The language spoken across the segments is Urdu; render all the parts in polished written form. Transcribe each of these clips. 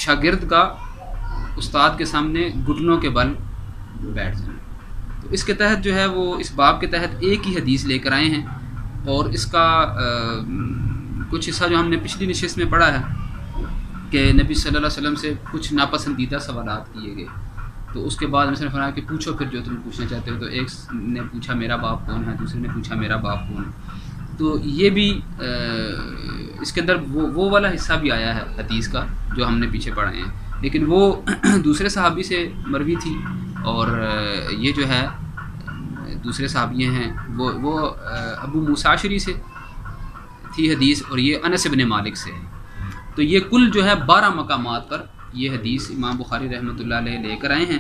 شاگرد کا استاد کے سامنے گھٹنوں کے بل بیٹھ جائیں۔ تو اس کے تحت جو ہے وہ اس باب کے تحت ایک ہی حدیث لے کر آئے ہیں، اور اس کا کچھ حصہ جو ہم نے پچھلی نشست میں پڑھا ہے کہ نبی صلی اللہ علیہ وسلم سے کچھ ناپسندیدہ سوالات کیے گئے، تو اس کے بعد مثلا فرمایا کہ پوچھو پھر جو تم پوچھنا چاہتے ہو، تو ایک نے پوچھا میرا باپ کون ہے، دوسرے نے پوچھا میرا باپ کون ہے۔ تو یہ بھی اس کے اندر وہ والا حصہ بھی آیا ہے حدیث کا جو ہم نے پیچھے پڑھے ہیں، لیکن وہ دوسرے صحابی سے مروی تھی، اور یہ جو ہے دوسرے صحابی ہیں وہ ابو موسیٰ اشعری سے تھی حدیث، اور یہ انس بن مالک سے ہے۔ تو یہ کل جو ہے 12 مقامات پر یہ حدیث امام بخاری رحمۃ اللہ علیہ لے کر آئے ہیں۔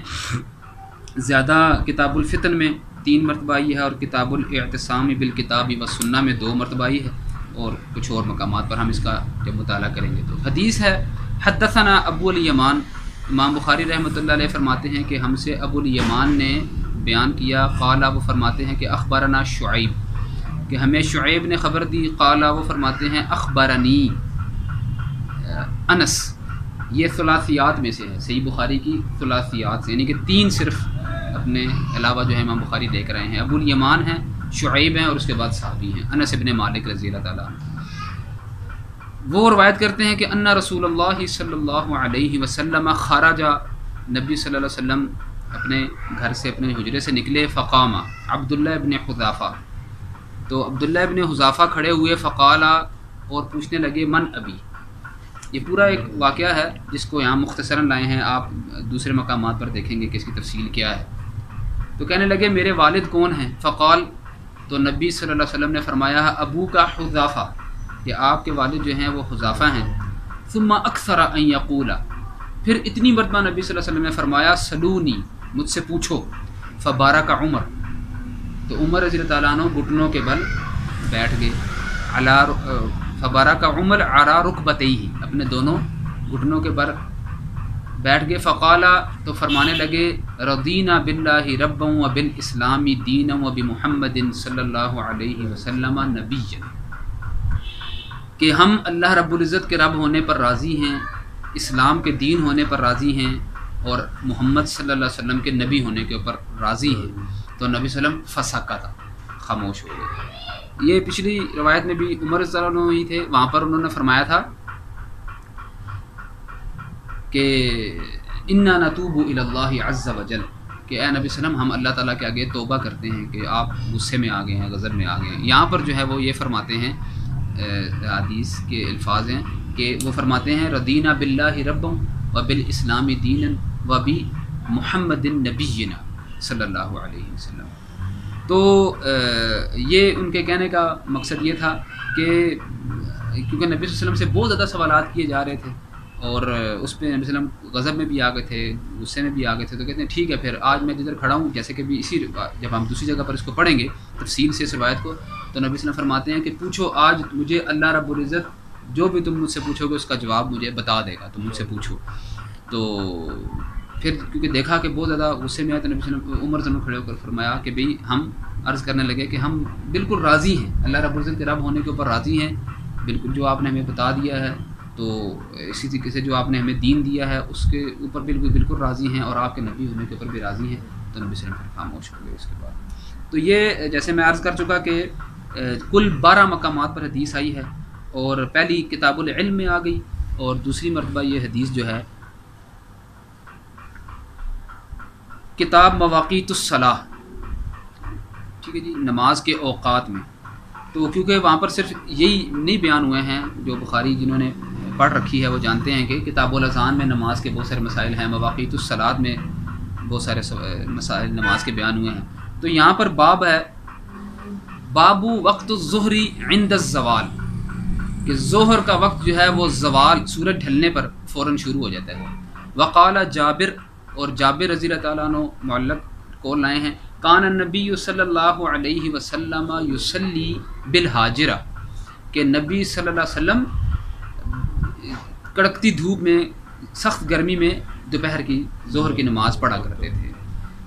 زیادہ کتاب الفتن میں 3 مرتبہ آئی ہے، اور کتاب الاعتصام بالکتاب والسنہ میں 2 مرتبہ آئی ہے، اور کچھ اور مقامات پر ہم اس کا جب مطالعہ کریں گے۔ تو حدیث ہے حدثنا ابو الیمان، امام بخاری رحمۃ اللہ علیہ فرماتے ہیں کہ ہم سے ابو الیمان نے بیان کیا، قال وہ فرماتے ہیں کہ اخبرنا شعیب، کہ ہمیں شعیب نے خبر دی، قال وہ فرماتے ہیں اخبرنی انس، یہ ثلاثیات میں سے ہے، صحیح بخاری کی ثلاثیات سے، یعنی کہ 3 صرف اپنے علاوہ جو ہے امام بخاری لے کر آئے ہیں۔ ابو الیمان ہیں، شعیب ہیں، اور اس کے بعد صحابی ہیں انس بن مالک رضی اللہ تعالیٰ عنہ۔ وہ روایت کرتے ہیں کہ ان رسول اللہ صلی اللہ علیہ وسلم خرج، نبی صلی اللہ علیہ وسلم اپنے گھر سے اپنے حجرے سے نکلے، فقام عبداللہ ابن حذافہ، تو عبداللہ ابن حذافہ کھڑے ہوئے، فقال اور پوچھنے لگے من ابی، یہ پورا ایک واقعہ ہے جس کو یہاں مختصراً لائے ہیں، آپ دوسرے مقامات پر دیکھیں گے کہ اس کی تفصیل کیا ہے۔ تو کہنے لگے میرے والد کون ہیں، فقال، تو نبی صلی اللہ علیہ وسلم نے فرمایا ابو کا حذافہ، کہ آپ کے والد جو ہیں وہ حذافہ ہیں۔ ثم اکثر ان یقول، پھر اتنی مرتبہ نبی صلی اللہ علیہ وسلم نے فرمایا سلونی، مجھ سے پوچھو، فبارک عمر، تو عمر رضی اللہ تعالیٰ عنہ گھٹنوں کے بل بیٹھ گئے، فبارک عمر علی رکبتیہ، اپنے دونوں گھٹنوں کے بل بیٹھ گئے، فقال، تو فرمانے لگے رضینا باللہ ربا وبالاسلام دینا وبمحمد صلی اللہ علیہ وسلم نبیا، کہ ہم اللہ رب العزت کے رب ہونے پر راضی ہیں، اسلام کے دین ہونے پر راضی ہیں، اور محمد صلی اللہ علیہ وسلم کے نبی ہونے کے اوپر راضی ہیں۔ تو نبی صلی اللہ علیہ وسلم فسکت، خاموش ہو گئے۔ یہ پچھلی روایت میں بھی عمر رضی اللہ عنہ ہی تھے، وہاں پر انہوں نے فرمایا تھا کہ انا نتوب الی اللہ عز وجل، کہ اے نبی صلی اللہ علیہ وسلم ہم اللہ تعالیٰ کے آگے توبہ کرتے ہیں کہ آپ غصے میں آ گئے ہیں، غضب میں آ گئے ہیں۔ یہاں پر جو ہے وہ یہ فرماتے ہیں، حدیث کے الفاظ ہیں کہ وہ فرماتے ہیں رضینا باللہ ربا وبالاسلام دینا وبمحمد نبینا صلی اللہ علیہ وسلم۔ تو یہ ان کے کہنے کا مقصد یہ تھا کہ کیونکہ نبی صلی اللہ علیہ وسلم سے بہت زیادہ سوالات کیے جا رہے تھے، اور اس پہ نبی صلی اللہ علیہ وسلم غضب میں بھی آ گئے تھے، غصے میں بھی آ گئے تھے، تو کہتے ہیں ٹھیک ہے پھر آج میں جدھر کھڑا ہوں، جیسے کہ بھی اسی جب ہم دوسری جگہ پر اس کو پڑھیں گے تفصیل سے اس روایت کو، تو نبی صلی اللہ علیہ وسلم فرماتے ہیں کہ پوچھو، آج مجھے اللہ رب العزت جو بھی تم مجھ سے پوچھو گے اس کا جواب مجھے بتا دے گا، تم مجھ سے پوچھو۔ تو پھر کیونکہ دیکھا کہ بہت زیادہ غصے میں آئے، تو نبی صلی اللہ علیہ وسلم عمر سے کھڑے ہو کر فرمایا کہ بھئی ہم عرض کرنے لگے کہ ہم بالکل راضی ہیں، اللہ رب العزت کے رب ہونے کے اوپر راضی ہیں، بالکل جو آپ نے ہمیں بتا دیا ہے، تو اسی طریقے سے جو آپ نے ہمیں دین دیا ہے اس کے اوپر بالکل راضی ہیں، اور آپ کے نبی ہونے کے اوپر بھی راضی ہیں۔ تو نبی صلی اللہ علیہ وسلم خاموش ہو گئے اس کے بعد۔ تو یہ جیسے میں عرض کر چکا کہ کل 12 مقامات پر حدیث آئی ہے، اور پہلی کتاب العلم میں آ گئی، اور دوسری مرتبہ یہ حدیث جو ہے کتاب مواقیت الصلاح، ٹھیک ہے جی، نماز کے اوقات میں۔ تو کیونکہ وہاں پر صرف یہی نہیں بیان ہوئے ہیں، جو بخاری جنہوں نے پڑھ رکھی ہے وہ جانتے ہیں کہ کتاب الاذان میں نماز کے بہت سارے مسائل ہیں، مواقیت الصلاۃ میں بہت سارے مسائل نماز کے بیان ہوئے ہیں۔ تو یہاں پر باب ہے، باب وقت الظہر عند الزوال، کہ ظہر کا وقت جو ہے وہ زوال، سورج ڈھلنے پر فوراً شروع ہو جاتا ہے۔ وقال جابر، اور جابر رضی اللہ تعالیٰ عنہ معلق قول لائے ہیں، کان النبی صلی اللہ علیہ وسلم یصلی بالحاجرہ، کہ نبی صلی اللہ علیہ وسلم کڑکتی دھوپ میں، سخت گرمی میں دوپہر کی ظہر کی نماز پڑھا کرتے تھے۔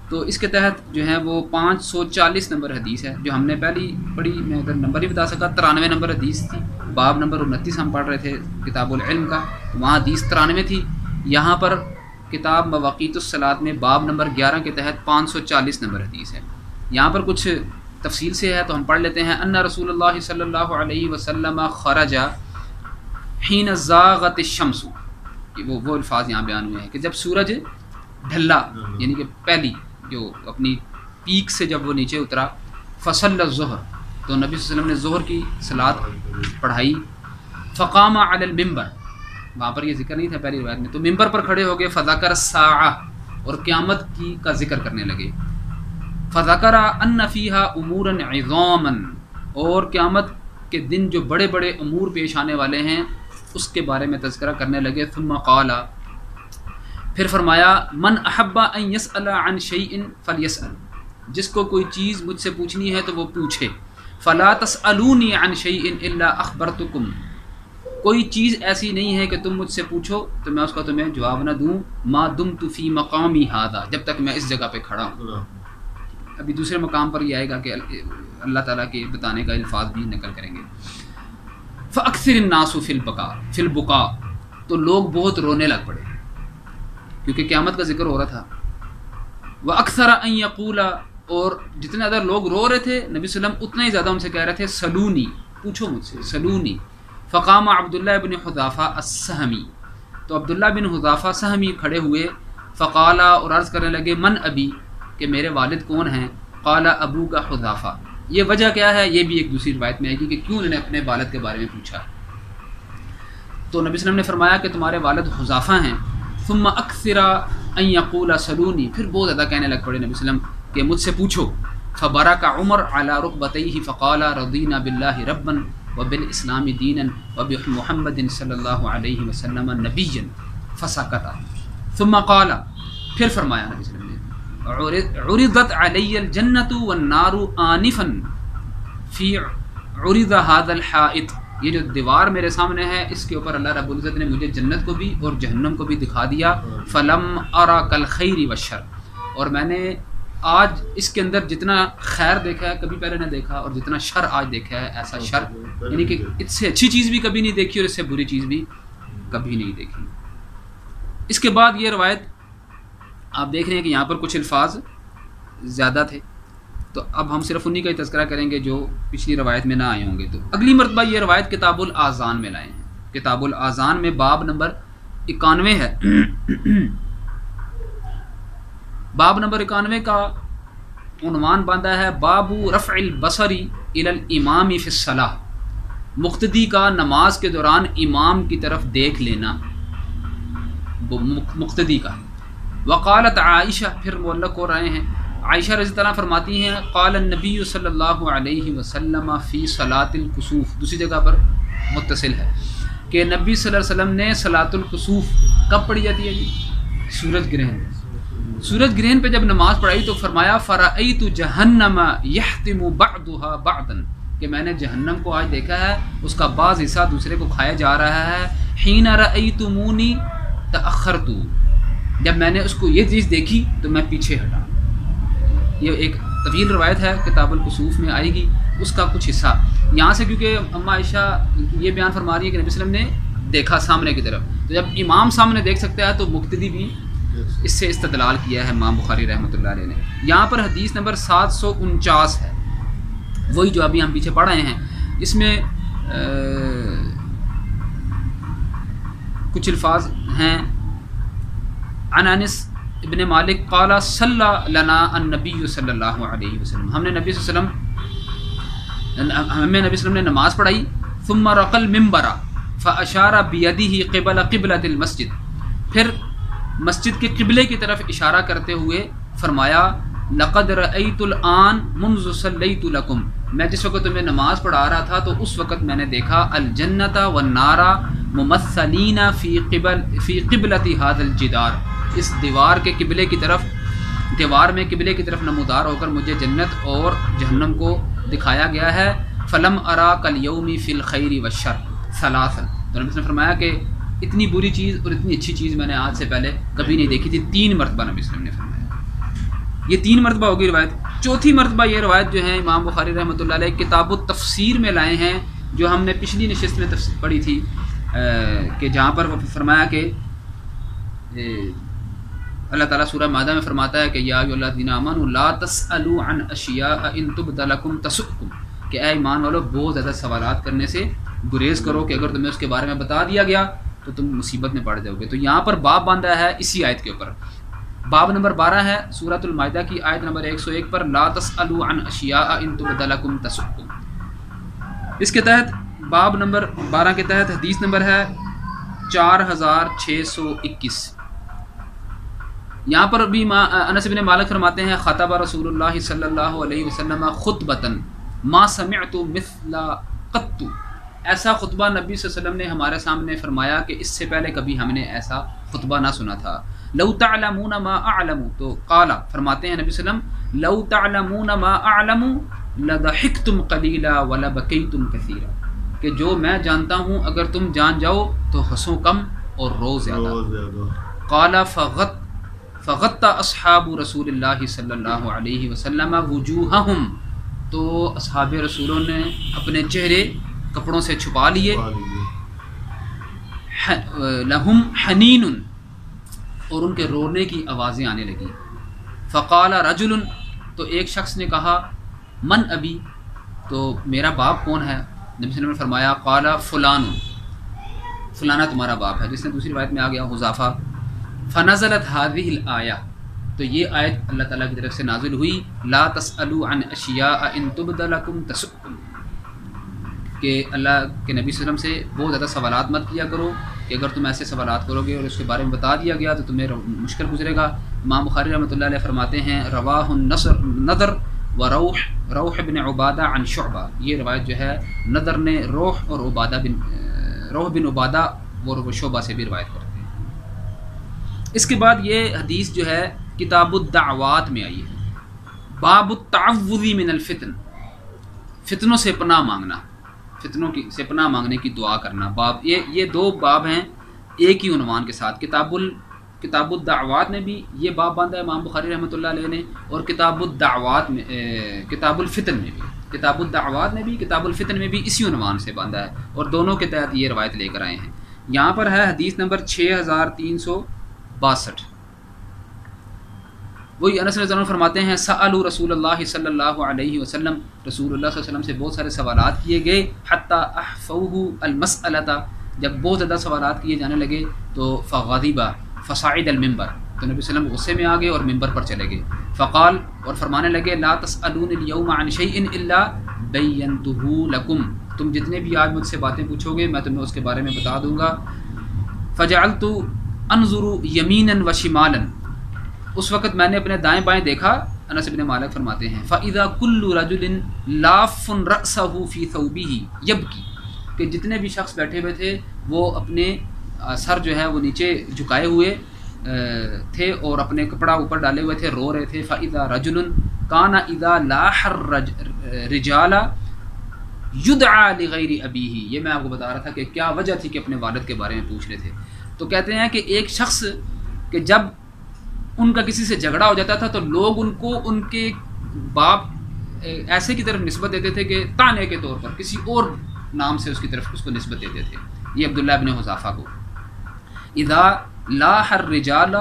تو اس کے تحت جو ہے وہ 540 نمبر حدیث ہے، جو ہم نے پہلی پڑھی، میں ادھر نمبر ہی بتا سکا، 93 نمبر حدیث تھی، باب نمبر 29 ہم پڑھ رہے تھے کتاب العلم کا، وہاں حدیث 93 تھی، یہاں پر کتاب مواقیت الصلاۃ میں باب نمبر 11 کے تحت 540 نمبر حدیث ہے. یہاں پر کچھ تفصیل سے ہے تو ہم پڑھ لیتے ہیں. ان رسول اللہ صلی اللہ علیہ وسلم خرج حین زاغت الشمس، وہ الفاظ یہاں بیان ہوئے ہیں کہ جب سورج ڈھلا، یعنی کہ پہلی جو اپنی پیک سے جب وہ نیچے اترا، فصل الظہر، تو نبی صلی اللہ علیہ وسلم نے ظہر کی صلاۃ پڑھائی. فقام علی المنبر، وہاں پر یہ ذکر نہیں تھا پہلی روایت میں، تو ممبر پر کھڑے ہو گئے. فذکر الساعہ، اور قیامت کی کا ذکر کرنے لگے. فذکر ان فیہا امورا عظاما، اور قیامت کے دن جو بڑے بڑے امور پیش آنے والے ہیں اس کے بارے میں تذکرہ کرنے لگے. ثم قال، پھر فرمایا، من احب ان یسأل عن شیء فلیسأل، جس کو کوئی چیز مجھ سے پوچھنی ہے تو وہ پوچھے. فلا تسألونی عن شیء الا اخبرتکم، کوئی چیز ایسی نہیں ہے کہ تم مجھ سے پوچھو تو میں اس کا تمہیں جواب نہ دوں. ما دمت فی مقامی ھذا، جب تک میں اس جگہ پہ کھڑا ہوں. ابھی دوسرے مقام پر یہ آئے گا کہ اللہ تعالیٰ کے بتانے کا الفاظ بھی نقل کریں گے. فاکثر الناس فی البکاء، تو لوگ بہت رونے لگ پڑے کیونکہ قیامت کا ذکر ہو رہا تھا. واکثر ان یقول، اور جتنے زیادہ لوگ رو رہے تھے نبی صلی اللہ علیہ وسلم اتنا ہی زیادہ ان سے کہہ رہے تھے سلونی، پوچھو مجھ سے، سلونی. فقام عبداللہ بن حذافہ السہمی، تو عبداللہ بن حذافہ سہمی کھڑے ہوئے. فقال، اور عرض کرنے لگے، من ابی، کہ میرے والد کون ہیں. قال ابو کا حذافہ. یہ وجہ کیا ہے یہ بھی ایک دوسری روایت میں آئے گی کہ کیوں انہوں نے اپنے والد کے بارے میں پوچھا. تو نبی صلی اللہ علیہ وسلم نے فرمایا کہ تمہارے والد حذافہ ہیں. ثم اکثر ان یقول سلونی، پھر بہت زیادہ کہنے لگ پڑے نبی صلی اللہ علیہ وسلم کہ مجھ سے پوچھو. فبرک عمر علی رکبتیہ فقال رضینا باللہ ربا وبالاسلام دینا وبمحمد صلی اللہ علیہ وسلم نبیا فسکت. ثم قال، پھر فرمایا نبی صلی اللہ علیہ وسلم نے، عرضت علی الجنۃ والنار آنفا فی عرض هذا الحائط، یہ جو دیوار میرے سامنے ہے اس کے اوپر اللہ رب العزت نے مجھے جنت کو بھی اور جہنم کو بھی دکھا دیا. فلم ارى کالخیر والشر، اور میں نے آج اس کے اندر جتنا خیر دیکھا ہے کبھی پہلے نہ دیکھا، اور جتنا شر آج دیکھا ہے ایسا شر، یعنی کہ اس سے اچھی چیز بھی کبھی نہیں دیکھی اور اس سے بری چیز بھی کبھی نہیں دیکھی. اس کے بعد یہ روایت آپ دیکھ رہے ہیں کہ یہاں پر کچھ الفاظ زیادہ تھے، تو اب ہم صرف انہی کا ہی تذکرہ کریں گے جو پچھلی روایت میں نہ آئے ہوں گے. تو اگلی مرتبہ یہ روایت کتاب الاذان میں لائے ہیں. کتاب الاذان میں باب نمبر 91 ہے. باب نمبر 91 کا عنوان باندھا ہے باب رفع البصر الی الامام فی الصلاۃ، مقتدی کا نماز کے دوران امام کی طرف دیکھ لینا، مقتدی کا. وقالت عائشہ، پھر معلق ہو رہے ہیں، عائشہ رضی اللہ عنہ فرماتی ہیں، قال النبی صلی اللہ علیہ وسلم فی صلاۃ الکسوف، دوسری جگہ پر متصل ہے کہ نبی صلی اللہ علیہ وسلم نے صلاۃ الکسوف کب پڑھی جاتی ہے جی؟ سورج گرہن. سورج گرہن پہ جب نماز پڑھائی تو فرمایا فرأیت جہنم یحتم بعضها بعضا، کہ میں نے جہنم کو آج دیکھا ہے اس کا بعض حصہ دوسرے کو کھایا جا رہا ہے. حین رأیتمونی تأخرت، جب میں نے اس کو یہ چیز دیکھی تو میں پیچھے ہٹا. یہ ایک طویل روایت ہے کتاب الکسوف میں آئے گی، اس کا کچھ حصہ یہاں سے، کیونکہ اماں عائشہ یہ بیان فرما رہی ہے کہ نبی صلی اللہ علیہ وسلم نے دیکھا سامنے کی طرف، تو جب امام سامنے دیکھ سکتا ہے تو مقتدی بھی اس سے استدلال کیا ہے امام بخاری رحمۃ اللہ علیہ نے. یہاں پر حدیث نمبر 749 ہے، وہی جو ابھی ہم پیچھے پڑھ رہے ہیں. اس میں کچھ الفاظ ہیں. عن انس ابن مالک قال صلی لنا النبی صلی اللہ علیہ وسلم، ہمیں نبی صلی اللہ علیہ وسلم نے نماز پڑھائی. ثم رقى المنبر فاشار بيده قبل قبلة المسجد، پھر مسجد کے قبلے کی طرف اشارہ کرتے ہوئے فرمایا لقد رأيت الآن منذ صليت لكم، میں جس وقت تمہیں نماز پڑھا رہا تھا تو اس وقت میں نے دیکھا الجنت والنار ممثلین فی قبلة هذا الجدار، اس دیوار کے قبلے کی طرف، دیوار میں قبلے کی طرف نمودار ہو کر مجھے جنت اور جہنم کو دکھایا گیا ہے. فلم ارا کالیوم فی الخیر والشر ثلاثا، تو نبی نے فرمایا کہ اتنی بری چیز اور اتنی اچھی چیز میں نے آج سے پہلے کبھی نہیں دیکھی تھی. 3 مرتبہ نبی صلی اللہ علیہ وسلم نے فرمایا. یہ 3 مرتبہ ہوگی روایت. چوتھی مرتبہ یہ روایت جو ہے امام بخاری رحمۃ اللہ علیہ کتاب التفسیر میں لائے ہیں، جو ہم نے پچھلی نشست میں پڑھی تھی کہ جہاں پر وہ فرمایا کہ اللہ تعالیٰ سورہ مائدہ میں فرماتا ہے کہ یا ایھاالذین آمنوا لا تسألوا عن اشیاء ان تبد لکم تسؤکم، کہ اے ایمان والو بہت زیادہ سوالات کرنے سے گریز کرو کہ اگر تمہیں اس کے بارے میں بتا دیا گیا تو تم مصیبت میں پڑ جاؤ گے۔ تو یہاں پر باب باندھا ہے اسی آیت کے اوپر، باب نمبر 12 ہے سورۃ المائدہ کی آیت نمبر 101 پر، لا تسألوا عن اشیاء ان تبد لکم تسؤکم۔ اس کے تحت باب نمبر 12 کے تحت حدیث نمبر ہے 4621۔ یہاں پر بھی انس بن مالک فرماتے ہیں خطب رسول اللہ صلی اللہ علیہ وسلم خطبۃ ما سمعت مثل قط، ایسا خطبہ نبی صلی اللہ علیہ وسلم نے ہمارے سامنے فرمایا کہ اس سے پہلے کبھی ہم نے ایسا خطبہ نہ سنا تھا۔ لو تعلمون ما اعلم، تو قال فرماتے ہیں نبی صلی اللہ علیہ وسلم لو تعلمون ما اعلم لضحکتم قلیلا ولبکیتم کثیرا، کہ جو میں جانتا ہوں اگر تم جان جاؤ تو ہنسو کم اور رو زیادہ۔ قال فغطى اصحاب رسول اللہ صلی اللہ علیہ وسلم وجوہہم، تو اصحاب رسولوں نے اپنے چہرے کپڑوں سے چھپا لیے، لہم حنین، اور ان کے رونے کی آوازیں آنے لگی۔ فقال رجل، تو ایک شخص نے کہا من ابی، تو میرا باپ کون ہے؟ نبی صلی اللہ علیہ وسلم نے فرمایا قال فلان، فلانا تمہارا باپ ہے، جس نے دوسری روایت میں آ گیا حذیفہ۔ فنزلت هذه الآیہ، تو یہ آیت اللہ تعالیٰ کی طرف سے نازل ہوئی، لا تسألوا عن اشیاء ان تبد لکم تسؤکم، کہ اللہ کے نبی صلی اللہ علیہ وسلم سے بہت زیادہ سوالات مت کیا کرو، کہ اگر تم ایسے سوالات کرو گے اور اس کے بارے میں بتا دیا گیا تو تمہیں مشکل گزرے گا۔ امام بخاری رحمۃ اللہ علیہ فرماتے ہیں رواہ النضر و روح بن عبادہ عن شعبہ، یہ روایت جو ہے نضر نے روح بن عبادہ وہ شعبہ سے بھی روایت کرتے ہیں۔ اس کے بعد یہ حدیث جو ہے کتاب الدعوات میں آئی ہے، باب التعوذ من الفتن، فتنوں سے پناہ مانگنا، فتنوں سے پناہ مانگنے کی دعا کرنا۔ باب یہ دو باب ہیں ایک ہی عنوان کے ساتھ، کتاب الدعوات میں بھی یہ باب باندھا ہے امام بخاری رحمۃ اللہ علیہ نے، اور کتاب الدعوات میں کتاب الفتن میں بھی، کتاب الدعوات میں بھی کتاب الفتن میں بھی اسی عنوان سے باندھا ہے، اور دونوں کے تحت یہ روایت لے کر آئے ہیں۔ یہاں پر ہے حدیث نمبر 6362، وہی انس رضی اللہ عنہ فرماتے ہیں سألوا رسول اللہ صلی اللہ علیہ وسلم، رسول اللہ صلی اللہ علیہ وسلم سے بہت سارے سوالات کیے گئے، حتی احفوہ المسألۃ، جب بہت زیادہ سوالات کیے جانے لگے تو فغضب فصعد المنبر، تو نبی صلی اللہ علیہ وسلم غصے میں آ گئے اور ممبر پر چلے گئے، فقال، اور فرمانے لگے لا تسألون اليوم عن شیء الا بینتہ لکم، تم جتنے بھی آج مجھ سے باتیں پوچھو گے میں تمہیں اس کے بارے میں بتا دوں گا۔ فجعلت انظر یمینا و شمالا، اس وقت میں نے اپنے دائیں بائیں دیکھا، انس بن مالک فرماتے ہیں فاذا کل رجل لاف رأسہ فی ثوبہ یبکی، کہ جتنے بھی شخص بیٹھے ہوئے تھے وہ اپنے سر جو ہے وہ نیچے جھکائے ہوئے تھے اور اپنے کپڑا اوپر ڈالے ہوئے تھے، رو رہے تھے۔ فاذا رجل کان اذا لاح الرجال یدعى لغیر ابیہ، یہ میں آپ کو بتا رہا تھا کہ کیا وجہ تھی کہ اپنے والد کے بارے میں پوچھ رہے تھے۔ تو کہتے ہیں کہ ایک شخص کہ جب ان کا کسی سے جھگڑا ہو جاتا تھا تو لوگ ان کو ان کے باپ ایسے کی طرف نسبت دیتے تھے کہ تانے کے طور پر کسی اور نام سے اس کی طرف اس کو نسبت دیتے تھے، یہ عبداللہ ابن حذافہ کو۔ اذا لاح الرجال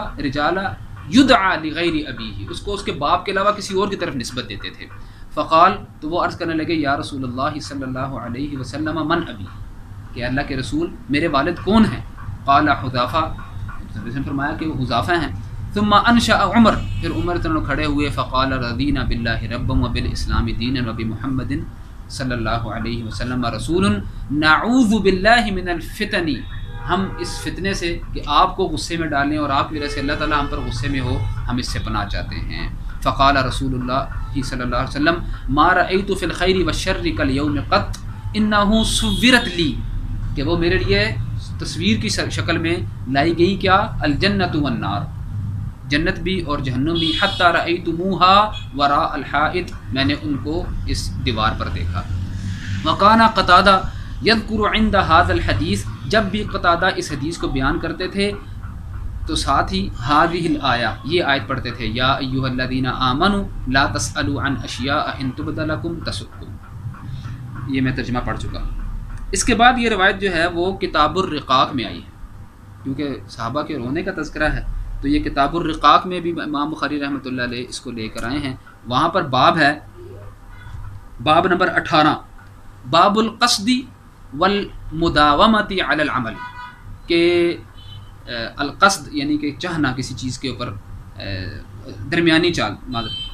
یدعى لغیر ابیہ، اس کو اس کے باپ کے علاوہ کسی اور کی طرف نسبت دیتے تھے۔ فقال، تو وہ عرض کرنے لگے یا رسول اللہ صلی اللہ علیہ وسلم من ابی، کہ اللہ کے رسول میرے والد کون ہیں؟ قال حذافہ، فرمایا کہ وہ حذافہ ہیں۔ ثم انشأ عمر، پھر عمر تنوں کھڑے ہوئے، فقال رضینا باللہ ربا وبالاسلام دینا وبمحمد صلی اللہ علیہ وسلم رسول نعوذ باللہ من الفتن، ہم اس فتنے سے کہ آپ کو غصے میں ڈالیں اور آپ کی وجہ سے اللہ تعالیٰ ہم پر غصے میں ہو، ہم اس سے پناہ چاہتے ہیں۔ فقال رسول اللہ صلی اللہ علیہ وسلم ما رأیت فی الخیر والشر کالیوم قط انہ صورت لی، کہ وہ میرے لیے تصویر کی شکل میں لائی گئی، کیا؟ الجنت والنار، جنت بھی اور جہنم بھی، حتی رأیتموها وراء الحائط، میں نے ان کو اس دیوار پر دیکھا۔ وکانا قتادہ یذکر عند هذا الحدیث، جب بھی قتادہ اس حدیث کو بیان کرتے تھے تو ساتھ ہی هذه الآیہ، یہ آیت پڑھتے تھے یا ایھا الذین آمنوا لا تسألوا عن اشیاء ان تبد لکم تسؤکم، یہ میں ترجمہ پڑھ چکا۔ اس کے بعد یہ روایت جو ہے وہ کتاب الرقاق میں آئی ہے، کیونکہ صحابہ کے رونے کا تذکرہ ہے، تو یہ کتاب الرقاق میں بھی امام بخاری رحمۃ اللہ علیہ اس کو لے کر آئے ہیں. وہاں پر باب ہے، باب نمبر 18، باب القصد والمداومۃ علی العمل، کہ القصد یعنی کہ چاہنا کسی چیز کے اوپر، درمیانی چال،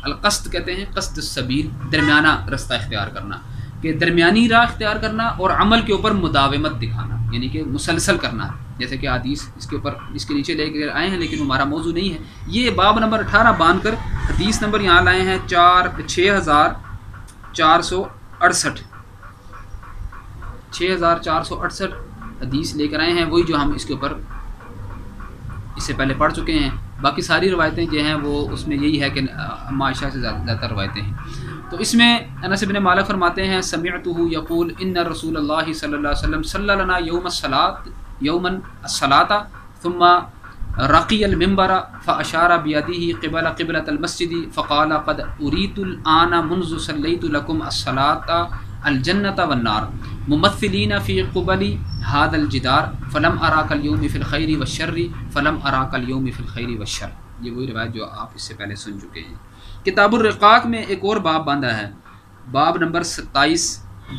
القصد کہتے ہیں قصد السبیل، درمیانہ رستہ اختیار کرنا، کہ درمیانی راہ اختیار کرنا، اور عمل کے اوپر مداومت دکھانا یعنی کہ مسلسل کرنا، جیسے کہ حدیث اس کے اوپر اس کے نیچے لے کر آئے ہیں، لیکن ہمارا موضوع نہیں ہے. یہ باب نمبر 18 باندھ کر حدیث نمبر یہاں لائے ہیں 6468، 6468 حدیث لے کر آئے ہیں، وہی جو ہم اس کے اوپر اس سے پہلے پڑھ چکے ہیں. باقی ساری روایتیں جو ہیں وہ اس میں یہی ہے کہ عائشہ سے زیادہ روایتیں ہیں. تو اس میں انس بن مالک فرماتے ہیں سمعتہ یقول ان رسول اللہ صلی اللہ علیہ وسلم صلی لنا یوما الصلاۃ ثم رقی المنبر فاشار بیدہ قبلۃ المسجد فقال قد اریت الآن منذ صلیت لکم الصلاۃ الجنۃ والنار ممثلین فی قبل هذا الجدار فلم اراک اليوم فی الخیر والشر فلم اراک اليوم فی الخیر والشر. یہ وہی روایت جو آپ اس سے پہلے سن چکے ہیں. کتاب الرقاق میں ایک اور باب باندھا ہے، باب نمبر 27،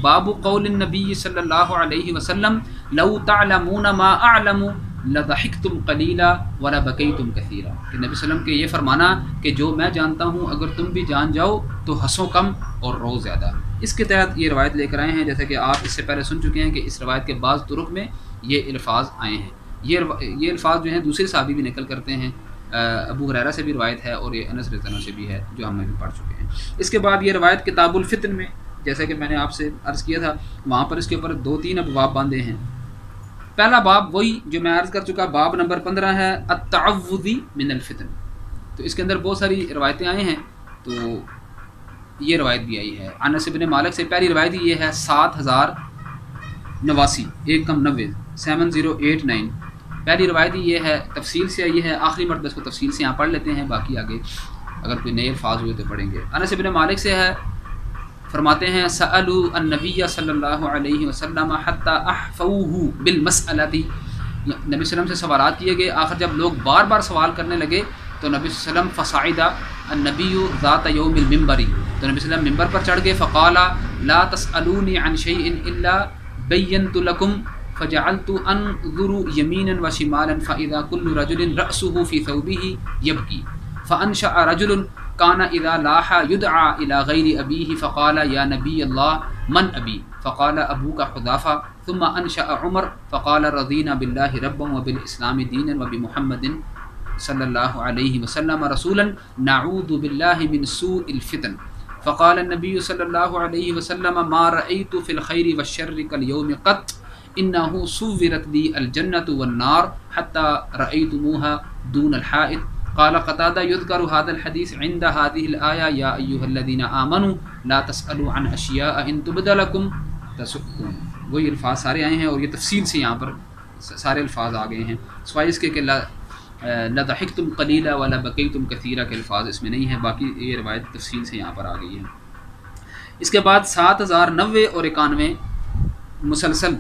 باب قول النبی صلی اللہ علیہ وسلم لو تعلمون ما اعلم لضحکتم قلیلا ولبکیتم کثیرا، کہ نبی صلی اللہ علیہ وسلم کے یہ فرمانا کہ جو میں جانتا ہوں اگر تم بھی جان جاؤ تو ہنسو کم اور رو زیادہ. اس کے تحت یہ روایت لے کر آئے ہیں، جیسا کہ آپ اس سے پہلے سن چکے ہیں کہ اس روایت کے بعض طرق میں یہ الفاظ آئے ہیں. یہ الفاظ جو ہیں دوسرے صحابی بھی نقل کرتے ہیں، ابو ہریرہ سے بھی روایت ہے اور یہ انس رضی اللہ عنہ سے بھی ہے جو ہم نے بھی پڑھ چکے ہیں. اس کے بعد یہ روایت کتاب الفتن میں، جیسا کہ میں نے آپ سے عرض کیا تھا، وہاں پر اس کے اوپر 2-3 ابواب باندھے ہیں. پہلا باب وہی جو میں عرض کر چکا، باب نمبر 15 ہے التعوذ من الفتن. تو اس کے اندر بہت ساری روایتیں آئی ہیں، تو یہ روایت بھی آئی ہے انس بن مالک سے. پہلی روایت یہ ہے 7089، 1 کم 90، 7089. پہلی روایت یہ ہے، تفصیل سے یہ ہے، آخری مرتبہ اس کو تفصیل سے یہاں پڑھ لیتے ہیں، باقی آگے اگر کوئی نئے الفاظ ہوئے تو پڑھیں گے. انس بن مالک سے ہے، فرماتے ہیں سألوا النبی صلی اللہ علیہ وسلم حتی احفوہ بالمسألۃ، نبی صلی اللہ علیہ وسلم سے سوالات کیے گئے، آخر جب لوگ بار بار سوال کرنے لگے تو نبی صلی اللہ علیہ وسلم فصعد النبی ذات یوم المنبر، تو نبی صلی اللہ علیہ وسلم ممبر پر چڑھ گئے، فقال لا تسألونی عن شیء الا بینت لکم فجعلت انظر یمینا وشمالا فاذا كل رجل رأسه في ثوبه يبكي فانشأ رجل كان اذا لاح يدعى الى غير ابيه فقال يا نبي الله من ابي فقال ابوك حذافة ثم انشأ عمر فقال رضينا بالله ربا وبالاسلام دينا وبمحمد صلى الله عليه وسلم رسولا نعوذ بالله من سوء الفتن فقال النبي صلى الله عليه وسلم ما رأيت في الخير والشر كاليوم قط انه صورت لي الجنة والنار حتى رأيتموها دون الحائط. قال قتادہ يذكر هذا الحديث عند هذه الآية يا أيها الذين آمنوا لا تسألوا عن أشياء إن تبد لكم تسؤكم. وہی الفاظ سارے آئے ہیں اور یہ تفصیل سے یہاں پر سارے الفاظ آ گئے ہیں، سوائے اس کے کہ لضحکتم قلیلا ولا بکیتم کثیرا کے الفاظ اس میں نہیں ہیں، باقی یہ روایت تفصیل سے یہاں پر آ گئی ہے. اس کے بعد 7090 اور 91 مسلسل،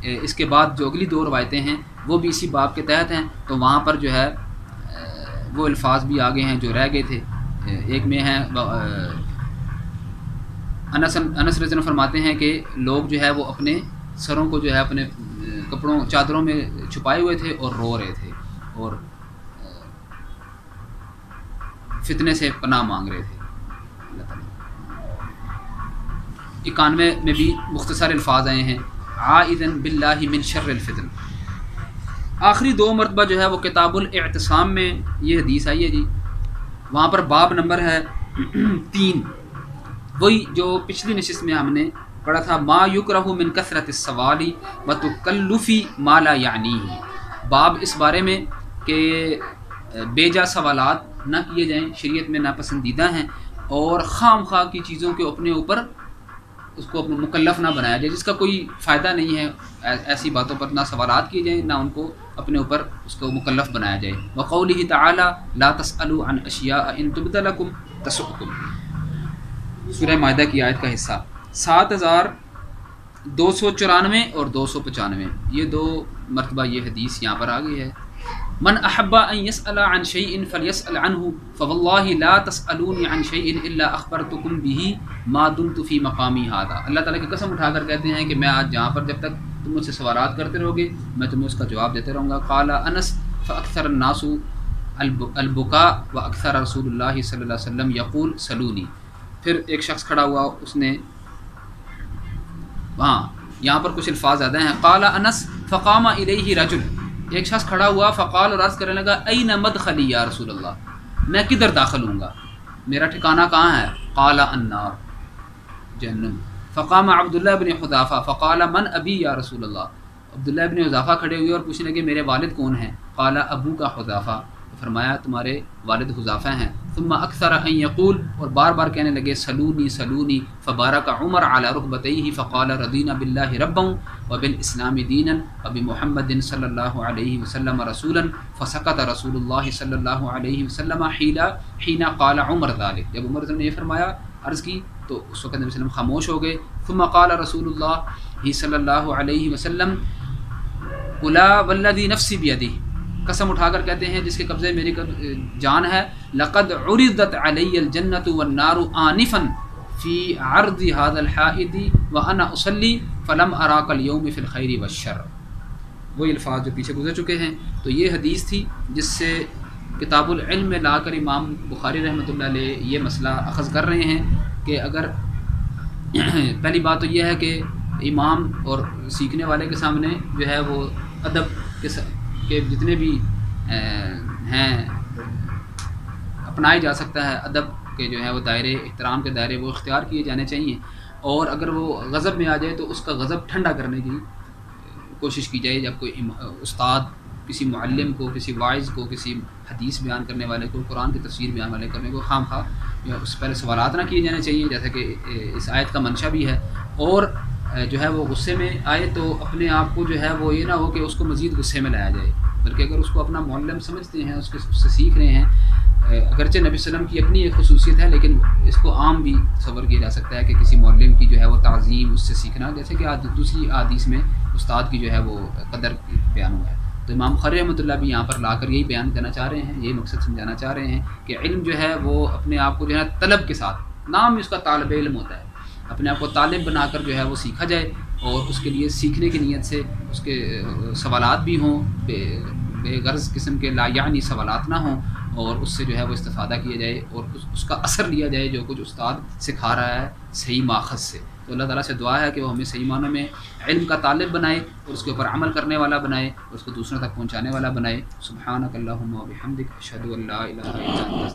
اس کے بعد جو اگلی 2 روایتیں ہیں وہ بھی اسی باب کے تحت ہیں، تو وہاں پر جو ہے وہ الفاظ بھی آگے ہیں جو رہ گئے تھے. ایک میں ہے انس رضی اللہ عنہ فرماتے ہیں کہ لوگ جو ہے وہ اپنے سروں کو جو ہے اپنے کپڑوں چادروں میں چھپائے ہوئے تھے اور رو رہے تھے اور فتنے سے پناہ مانگ رہے تھے اللہ تعالیٰ. 91 میں بھی مختصر الفاظ آئے ہیں عائذا باللہ من شر الفتن. آخری 2 مرتبہ جو ہے وہ کتاب الاعتصام میں یہ حدیث آئی ہے جی، وہاں پر باب نمبر ہے 3، وہی جو پچھلی نشست میں ہم نے پڑھا تھا، ما یکرہ من کثرت السوال وتکلف ما لا یعنیہ. باب اس بارے میں کہ بے جا سوالات نہ کیے جائیں، شریعت میں ناپسندیدہ ہیں، اور خام خواہ کی چیزوں کے اپنے اوپر اس کو اپنا مکلف نہ بنایا جائے، جس کا کوئی فائدہ نہیں ہے. ایسی باتوں پر نہ سوالات کیے جائیں، نہ ان کو اپنے اوپر اس کو مکلف بنایا جائے. وقولہ تعالی لا تسألوا عن اشیاء ان تبد لکم تسؤکم، سورہ مائدہ کی آیت کا حصہ. 7091 294 اور 295 یہ دو مرتبہ یہ حدیث یہاں پر آ گئی ہے. من احب ان يسأل عن شيء فليسأل عنه فوالله لا تسألوني عن شيء الا اخبرتكم به ما دمت في مقامي هذا. اللہ تعالیٰ کی قسم اٹھا کر کہتے ہیں کہ میں آج جہاں پر جب تک تم مجھ سے سوالات کرتے رہو گے میں تمہیں اس کا جواب دیتے رہوں گا. قال انس فاکثر الناس البكاء واکثر رسول اللہ صلی اللہ علیہ وسلم یقول سلونی. پھر ایک شخص کھڑا ہوا, اس نے ہاں یہاں پر کچھ الفاظ زیادہ ہیں. قال انس فقام الیہ رجل, ایک شخص کھڑا ہوا فقال اور عرض کرنے لگا این مدخلی یا رسول اللہ, میں کدھر داخل ہوں گا, میرا ٹھکانہ کہاں ہے. قال النار, جہنم. فقام عبداللہ بن حذافہ فقال من ابی یا رسول اللہ, عبداللہ بن حذافہ کھڑے ہوئے اور پوچھنے لگے میرے والد کون ہیں. قال ابو کا حذافہ, فرمایا تمہارے والد حذافہ ہیں. ثم اکثر ان یقول, اور بار بار کہنے لگے سلونی سلونی. فبارک عمر علی رکبتیہ فقال رضینا باللہ ربا وبالاسلام دینا وبمحمد صلی اللہ علیہ وسلم رسولا. فسکت رسول اللہ صلی اللہ علیہ وسلم حین قال عمر ذلک, جب عمر نے یہ فرمایا عرض کی تو اس وقت نبی صلی اللہ علیہ وسلم خاموش ہو گئے. ثم قال رسول اللہ صلی اللہ علیہ وسلم قلا والذی نفسی بیدہ, قسم اٹھا کر کہتے ہیں جس کے قبضے میری جان ہے, لقد عرضت علی الجنۃ والنار آنفا فی عرض هذا الحائط وانا اصلی فلم اراک اليوم فی الخیر والشر. وہی الفاظ جو پیچھے گزر چکے ہیں. تو یہ حدیث تھی جس سے کتاب العلم میں لا کر امام بخاری رحمۃ اللہ علیہ یہ مسئلہ اخذ کر رہے ہیں کہ اگر پہلی بات تو یہ ہے کہ امام اور سیکھنے والے کے سامنے جو ہے وہ ادب کے جتنے بھی ہیں اپنائی جا سکتا ہے, ادب کے جو ہے وہ دائرے, احترام کے دائرے وہ اختیار کیے جانے چاہیے. اور اگر وہ غضب میں آ جائے تو اس کا غضب ٹھنڈا کرنے کی کوشش کی جائے. جب کوئی استاد کسی معلم کو, کسی واعظ کو, کسی حدیث بیان کرنے والے کو, قرآن کی تفسیر بیان والے کرنے کو خام خواہ اس سے پہلے سوالات نہ کیے جانے چاہیے, جیسا کہ اس آیت کا منشا بھی ہے. اور جو ہے وہ غصے میں آئے تو اپنے آپ کو جو ہے وہ یہ نہ ہو کہ اس کو مزید غصے میں لایا جائے, بلکہ اگر اس کو اپنا معلم سمجھتے ہیں, اس سے سیکھ رہے ہیں, اگرچہ نبی صلی اللہ علیہ وسلم کی اپنی ایک خصوصیت ہے لیکن اس کو عام بھی تصور کیا جا سکتا ہے کہ کسی معلم کی جو ہے وہ تعظیم, اس سے سیکھنا, جیسے کہ دوسری احادیث میں استاد کی جو ہے وہ قدر بیان ہوا ہے. تو امام بخاری رحمۃ اللہ بھی یہاں پر لا کر یہی بیان کرنا چاہ رہے ہیں, یہی مقصد سمجھانا چاہ رہے ہیں کہ علم جو ہے وہ اپنے آپ کو جو ہے طلب کے ساتھ, نام اس کا طالب علم ہوتا ہے, اپنے آپ کو طالب بنا کر جو ہے وہ سیکھا جائے, اور اس کے لیے سیکھنے کی نیت سے اس کے سوالات بھی ہوں, بے غرض قسم کے لا یعنی سوالات نہ ہوں, اور اس سے جو ہے وہ استفادہ کیا جائے اور اس کا اثر لیا جائے جو کچھ استاد سکھا رہا ہے صحیح ماخذ سے. تو اللہ تعالیٰ سے دعا ہے کہ وہ ہمیں صحیح معنوں میں علم کا طالب بنائے اور اس کے اوپر عمل کرنے والا بنائے اور اس کو دوسروں تک پہنچانے والا بنائے. سبحانک اللہم و بحمدک اشہد ان لا الہ الا انت